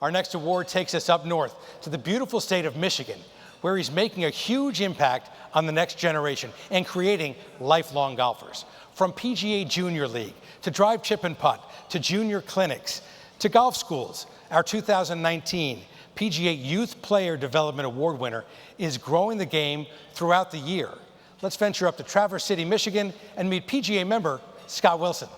Our next award takes us up north to the beautiful state of Michigan, where he's making a huge impact on the next generation and creating lifelong golfers. From PGA Junior League to drive, chip, and putt, to junior clinics, to golf schools, our 2019 PGA Youth Player Development Award winner is growing the game throughout the year. Let's venture up to Traverse City, Michigan, and meet PGA member Scott Wilson.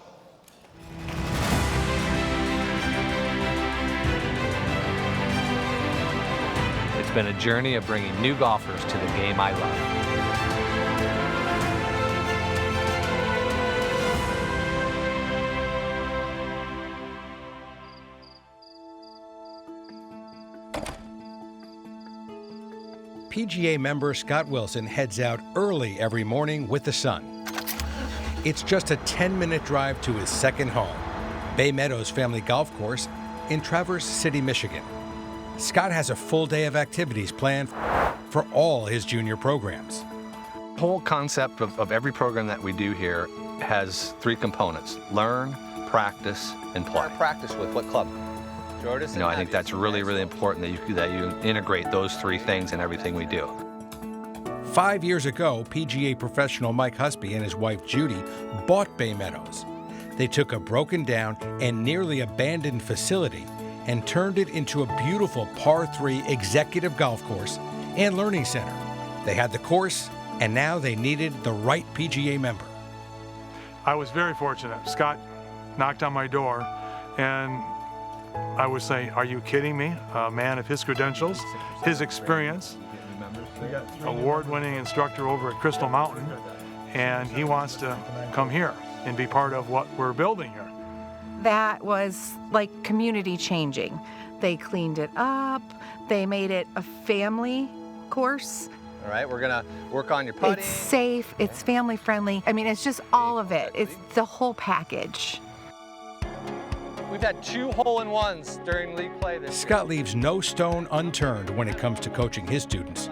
It's been a journey of bringing new golfers to the game I love. PGA member Scott Wilson heads out early every morning with the sun. It's just a 10-minute drive to his second home, Bay Meadows Family Golf Course in Traverse City, Michigan. Scott has a full day of activities planned for all his junior programs. The whole concept of every program that we do here has three components: learn, practice, and play. Practice with what club? You know, I think that's really, really important that you integrate those three things in everything we do. 5 years ago, PGA professional Mike Husby and his wife Judy bought Bay Meadows. They took a broken down and nearly abandoned facility and turned it into a beautiful par 3 executive golf course and learning center. They had the course, and now they needed the right PGA member. I was very fortunate. Scott knocked on my door, and I would say, are you kidding me? A man of his credentials, his experience, award-winning instructor over at Crystal Mountain, and he wants to come here and be part of what we're building here. That was like community changing. They cleaned it up. They made it a family course. All right, we're gonna work on your putting. It's safe, it's family friendly. I mean, it's just all of it. It's the whole package. We've had 2 hole-in-ones during league play this year. Scott leaves no stone unturned when it comes to coaching his students.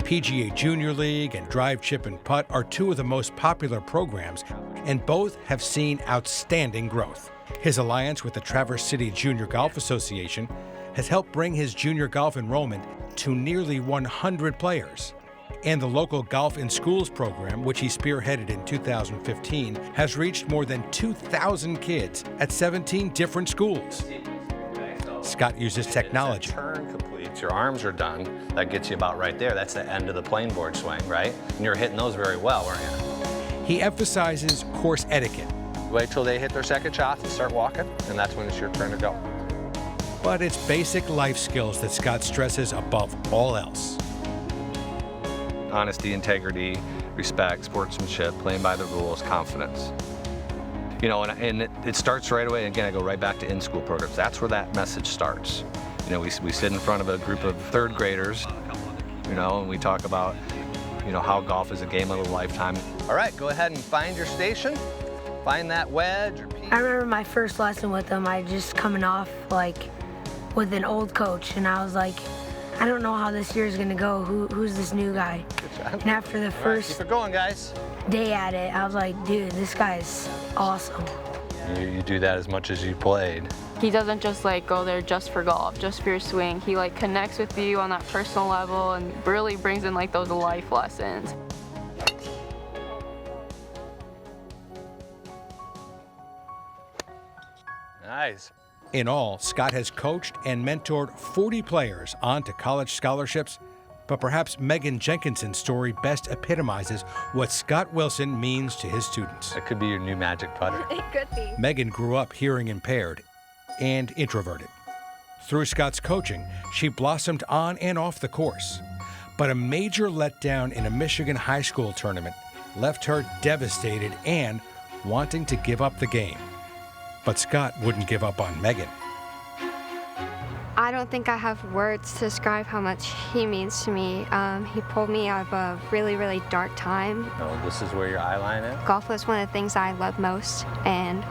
PGA Junior League and Drive, Chip, and Putt are 2 of the most popular programs, and both have seen outstanding growth. His alliance with the Traverse City Junior Golf Association has helped bring his junior golf enrollment to nearly 100 players. And the local Golf in Schools program, which he spearheaded in 2015, has reached more than 2,000 kids at 17 different schools. Scott uses technology. Turn completes, your arms are done. That gets you about right there. That's the end of the plain board swing, right? And you're hitting those very well, weren't you? He emphasizes course etiquette. Wait till they hit their second shot and start walking, and that's when it's your turn to go. But it's basic life skills that Scott stresses above all else. Honesty, integrity, respect, sportsmanship, playing by the rules, confidence. You know, and it starts right away. Again, I go right back to in-school programs. That's where that message starts. You know, we sit in front of a group of 3rd graders, you know, and we talk about, you know, how golf is a game of a lifetime. All right, go ahead and find your station. Find that wedge or piece. I remember my first lesson with them. I just coming off like with an old coach, and I was like, I don't know how this year is gonna go. Who's this new guy? And after the first keep it going, guys. day at it, I was like, dude, this guy's awesome. You do that as much as you played. He doesn't just like go there just for golf, just for your swing. He like connects with you on that personal level and really brings in like those life lessons. Nice. In all, Scott has coached and mentored 40 players onto college scholarships, but perhaps Megan Jenkinson's story best epitomizes what Scott Wilson means to his students. It could be your new magic putter. It could be. Megan grew up hearing impaired and introverted. Through Scott's coaching, she blossomed on and off the course. But a major letdown in a Michigan high school tournament left her devastated and wanting to give up the game. But Scott wouldn't give up on Megan. I don't think I have words to describe how much he means to me. He pulled me out of a really, really dark time. Oh, this is where your eye line is? Golf was one of the things I loved most, and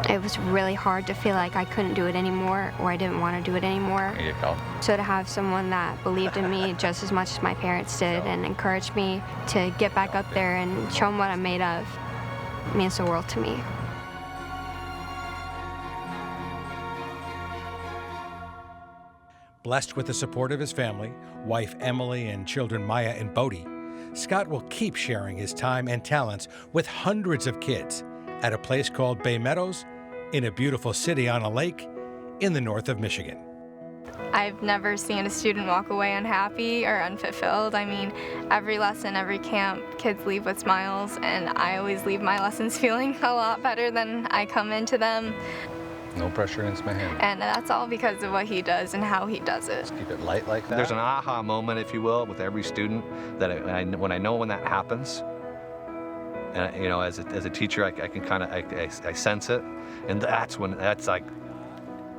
it was really hard to feel like I couldn't do it anymore or I didn't want to do it anymore. There you go. So to have someone that believed in me just as much as my parents did and encouraged me to get back up there and show them what I'm made of means the world to me. Blessed with the support of his family, wife Emily and children Maya and Bodhi, Scott will keep sharing his time and talents with hundreds of kids at a place called Bay Meadows in a beautiful city on a lake in the north of Michigan. I've never seen a student walk away unhappy or unfulfilled. I mean, every lesson, every camp, kids leave with smiles, and I always leave my lessons feeling a lot better than I come into them. No pressure against my hand. And that's all because of what he does and how he does it. Just keep it light like that. There's an aha moment, if you will, with every student that when I know when that happens, and you know, as a teacher, I can kind of I sense it, and that's like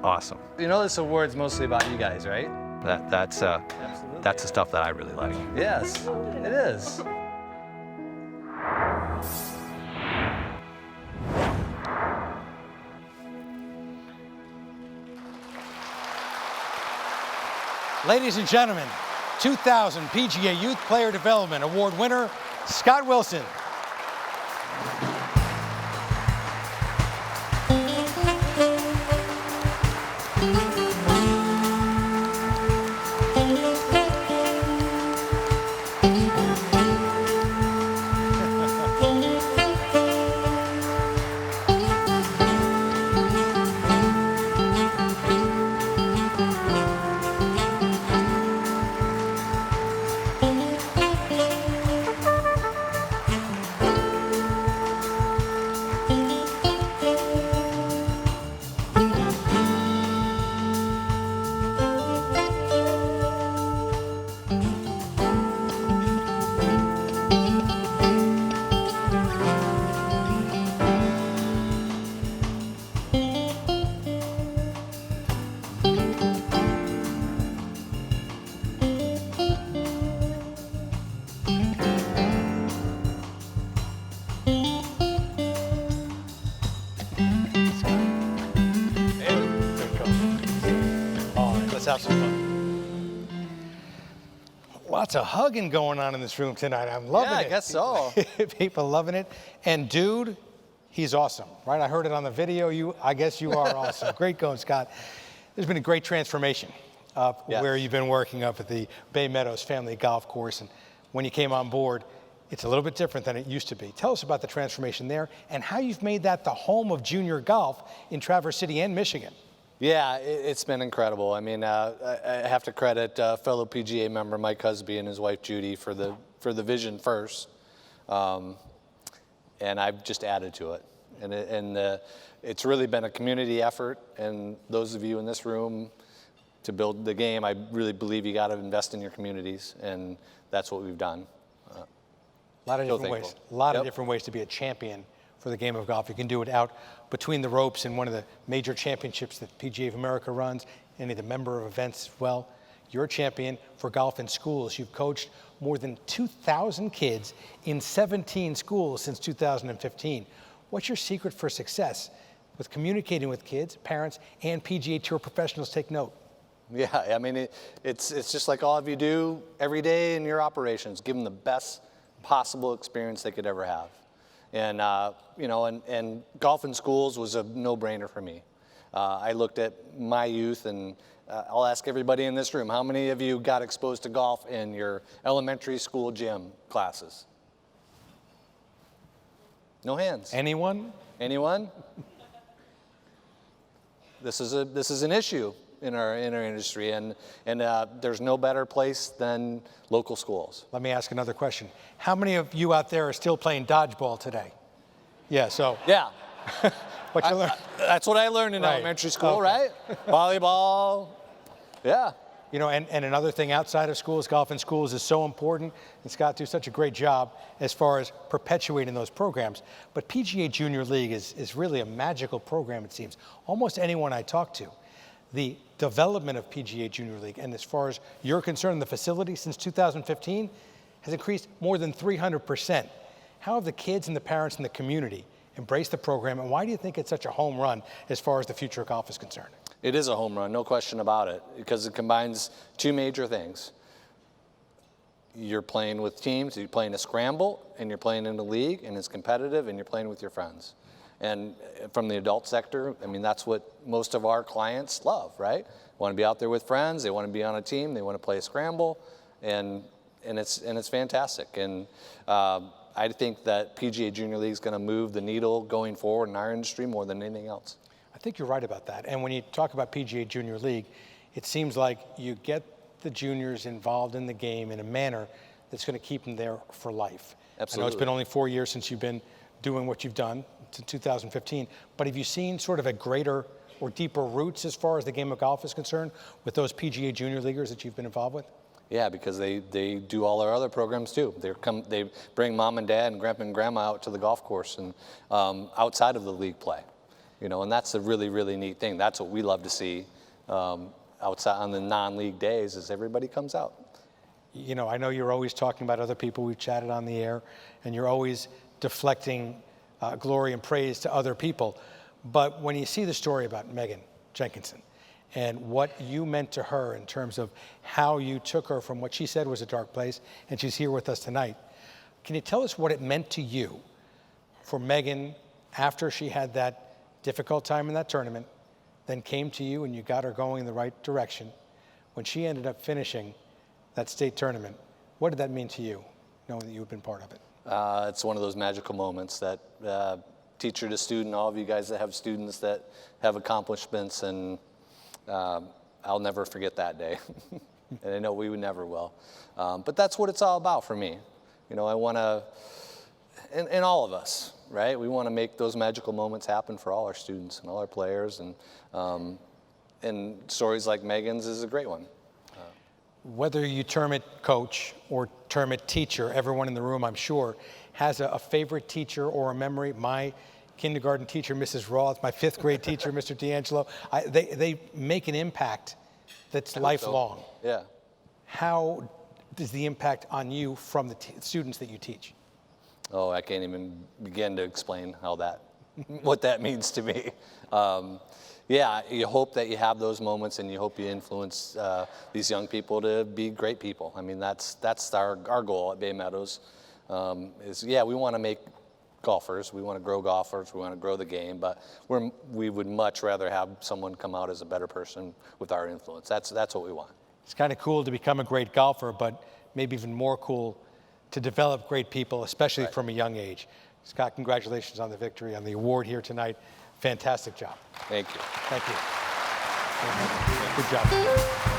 awesome. You know, this award's mostly about you guys, right? That's the stuff that I really like. Yes, it is. Ladies and gentlemen, 2000 PGA Youth Player Development Award winner, Scott Wilson. Have some fun. Lots of hugging going on in this room tonight. I'm loving it. Yeah, I guess so. People loving it. And dude, he's awesome, right? I heard it on the video. I guess you are awesome. Great going, Scott. There's been a great transformation where you've been working up at the Bay Meadows Family Golf Course. And when you came on board, it's a little bit different than it used to be. Tell us about the transformation there and how you've made that the home of junior golf in Traverse City and Michigan. Yeah, it's been incredible. I mean, I have to credit fellow PGA member Mike Husby and his wife Judy for the vision first, and I've just added to it. And it's really been a community effort. And those of you in this room, to build the game, I really believe you got to invest in your communities, and that's what we've done. A lot of different ways. A lot of different ways to be a champion for the game of golf. You can do it out between the ropes in one of the major championships that PGA of America runs, any of the member events as well. You're a champion for golf in schools. You've coached more than 2,000 kids in 17 schools since 2015. What's your secret for success with communicating with kids, parents, and PGA Tour professionals? Take note. Yeah, I mean, it's just like all of you do every day in your operations. Give them the best possible experience they could ever have. And, you know, and golf in schools was a no-brainer for me. I looked at my youth, and I'll ask everybody in this room, how many of you got exposed to golf in your elementary school gym classes? No hands. Anyone? Anyone? This is an issue in our industry, and there's no better place than local schools. Let me ask another question. How many of you out there are still playing dodgeball today? Yeah, so. Yeah. What you learned? That's what I learned in elementary school, right? Volleyball. Yeah. You know, and another thing outside of schools, golf in schools is so important, and Scott do such a great job as far as perpetuating those programs. But PGA Junior League is really a magical program, it seems. Almost anyone I talk to, the development of PGA Junior League, and as far as you're concerned, the facility since 2015 has increased more than 300%. How have the kids and the parents and the community embraced the program, and why do you think it's such a home run as far as the future of golf is concerned? It is a home run, no question about it, because it combines two major things. You're playing with teams, you're playing a scramble, and you're playing in a league, and it's competitive, and you're playing with your friends. And from the adult sector, I mean, that's what most of our clients love, right? want to be out there with friends. They want to be on a team. They want to play a scramble, and it's fantastic. And I think that PGA Junior League is going to move the needle going forward in our industry more than anything else. I think you're right about that. And when you talk about PGA Junior League, it seems like you get the juniors involved in the game in a manner that's going to keep them there for life. Absolutely. I know it's been only 4 years since you've been doing what you've done, to 2015, but have you seen sort of a greater or deeper roots as far as the game of golf is concerned with those PGA Junior Leaguers that you've been involved with? Yeah, because they do all our other programs too. They bring mom and dad and grandpa and grandma out to the golf course and outside of the league play, you know, and that's a really, really neat thing. That's what we love to see outside on the non-league days is everybody comes out. You know, I know you're always talking about other people. We've chatted on the air, and you're always deflecting glory and praise to other people. But when you see the story about Megan Jenkinson and what you meant to her in terms of how you took her from what she said was a dark place, and she's here with us tonight, can you tell us what it meant to you for Megan after she had that difficult time in that tournament, then came to you and you got her going in the right direction? When she ended up finishing that state tournament, what did that mean to you, knowing that you've been part of it? It's one of those magical moments that teacher to student, all of you guys that have students that have accomplishments, and I'll never forget that day. And I know we would never will. But that's what it's all about for me. You know, I want to, and all of us, right? We want to make those magical moments happen for all our students and all our players, and stories like Megan's is a great one. Whether you term it coach or term it teacher, everyone in the room, I'm sure, has a favorite teacher or a memory. My kindergarten teacher, Mrs. Roth, my fifth grade teacher, Mr. D'Angelo, they make an impact that's lifelong. So. Yeah. How is the impact on you from the students that you teach? Oh, I can't even begin to explain how that, what that means to me. Yeah, you hope that you have those moments, and you hope you influence these young people to be great people. I mean, that's our goal at Bay Meadows. Yeah, we want to make golfers. We want to grow golfers. We want to grow the game. But we would much rather have someone come out as a better person with our influence. That's what we want. It's kind of cool to become a great golfer, but maybe even more cool to develop great people, especially from a young age. Scott, congratulations on the victory, on the award here tonight. Fantastic job. Thank you. Thank you. Good job.